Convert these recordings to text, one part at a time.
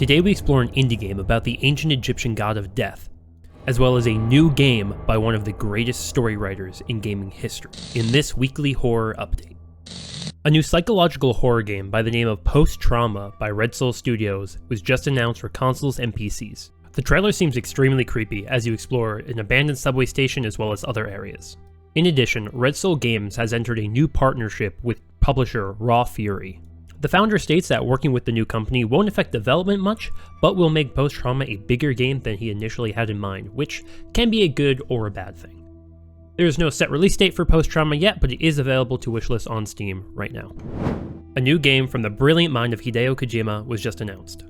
Today we explore an indie game about the ancient Egyptian god of death, as well as a new game by one of the greatest story writers in gaming history, in this weekly horror update. A new psychological horror game by the name of Posttrauma by Red Soul Studios was just announced for consoles and PCs. The trailer seems extremely creepy as you explore an abandoned subway station as well as other areas. In addition, Red Soul Games has entered a new partnership with publisher Raw Fury. The founder states that working with the new company won't affect development much, but will make Posttrauma a bigger game than he initially had in mind, which can be a good or a bad thing. There is no set release date for Posttrauma yet, but it is available to wishlist on Steam right now. A new game from the brilliant mind of Hideo Kojima was just announced.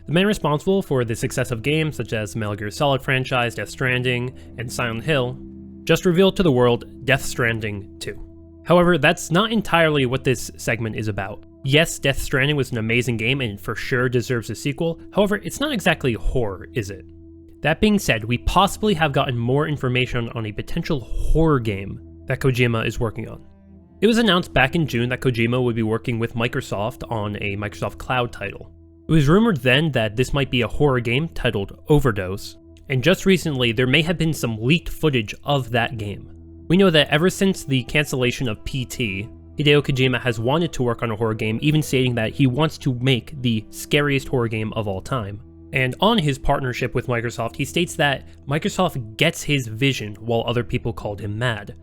The man responsible for the success of games such as Metal Gear Solid franchise, Death Stranding, and Silent Hill just revealed to the world Death Stranding 2. However, that's not entirely what this segment is about. Yes, Death Stranding was an amazing game and for sure deserves a sequel, however, it's not exactly horror, is it? That being said, we possibly have gotten more information on a potential horror game that Kojima is working on. It was announced back in June that Kojima would be working with Microsoft on a Microsoft Cloud title. It was rumored then that this might be a horror game titled Overdose, and just recently there may have been some leaked footage of that game. We know that ever since the cancellation of PT, Hideo Kojima has wanted to work on a horror game, even stating that he wants to make the scariest horror game of all time. And on his partnership with Microsoft, he states that Microsoft gets his vision while other people called him mad.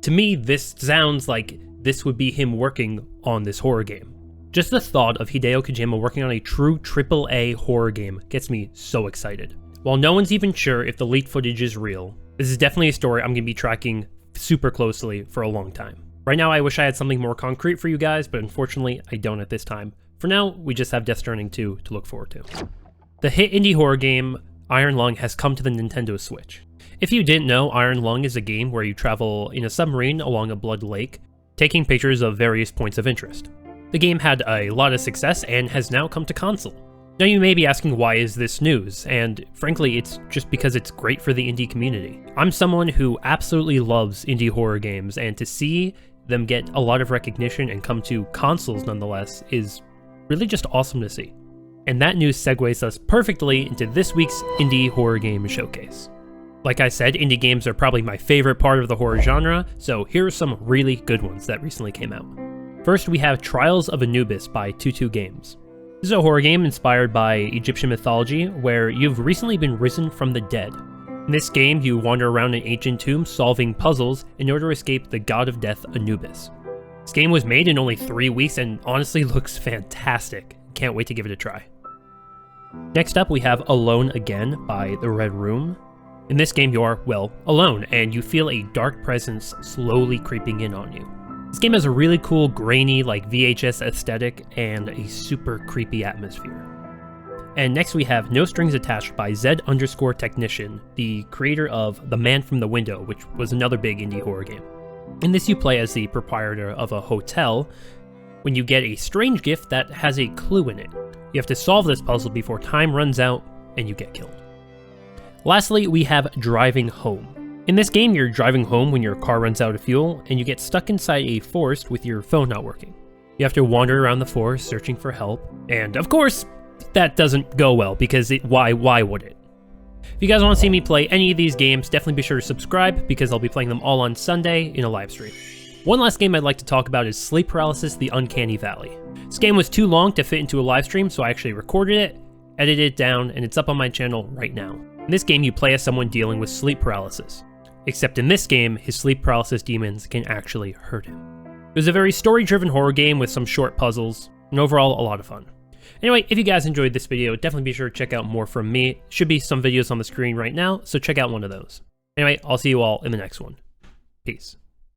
To me, this sounds like this would be him working on this horror game. Just the thought of Hideo Kojima working on a true AAA horror game gets me so excited. While no one's even sure if the leaked footage is real, this is definitely a story I'm going to be tracking super closely for a long time. Right now I wish I had something more concrete for you guys, but unfortunately I don't at this time. For now, we just have Death Stranding 2 to look forward to. The hit indie horror game Iron Lung has come to the Nintendo Switch. If you didn't know, Iron Lung is a game where you travel in a submarine along a blood lake, taking pictures of various points of interest. The game had a lot of success and has now come to console. Now you may be asking, why is this news? And frankly, it's just because it's great for the indie community. I'm someone who absolutely loves indie horror games, and to see them get a lot of recognition and come to consoles nonetheless is really just awesome to see. And that news segues us perfectly into this week's indie horror game showcase. Like I said, indie games are probably my favorite part of the horror genre, so here are some really good ones that recently came out. First, we have Trials of Anubis by 22 Games. This is a horror game inspired by Egyptian mythology, where you've recently been risen from the dead. In this game, you wander around an ancient tomb solving puzzles in order to escape the god of death, Anubis. This game was made in only 3 weeks and honestly looks fantastic. Can't wait to give it a try. Next up, we have Alone Again by The Red Room. In this game, you are, well, alone, and you feel a dark presence slowly creeping in on you. This game has a really cool, grainy, like VHS aesthetic and a super creepy atmosphere. And next we have No Strings Attached by Z_Technician, the creator of The Man from the Window, which was another big indie horror game. In this you play as the proprietor of a hotel when you get a strange gift that has a clue in it. You have to solve this puzzle before time runs out and you get killed. Lastly, we have Driving Home. In this game, you're driving home when your car runs out of fuel, and you get stuck inside a forest with your phone not working. You have to wander around the forest searching for help, and of course, that doesn't go well, because why would it? If you guys want to see me play any of these games, definitely be sure to subscribe, because I'll be playing them all on Sunday in a live stream. One last game I'd like to talk about is Sleep Paralysis: The Uncanny Valley. This game was too long to fit into a live stream, so I actually recorded it, edited it down, and it's up on my channel right now. In this game, you play as someone dealing with sleep paralysis. Except in this game, his sleep paralysis demons can actually hurt him. It was a very story-driven horror game with some short puzzles, and overall, a lot of fun. Anyway, if you guys enjoyed this video, definitely be sure to check out more from me. Should be some videos on the screen right now, so check out one of those. Anyway, I'll see you all in the next one. Peace.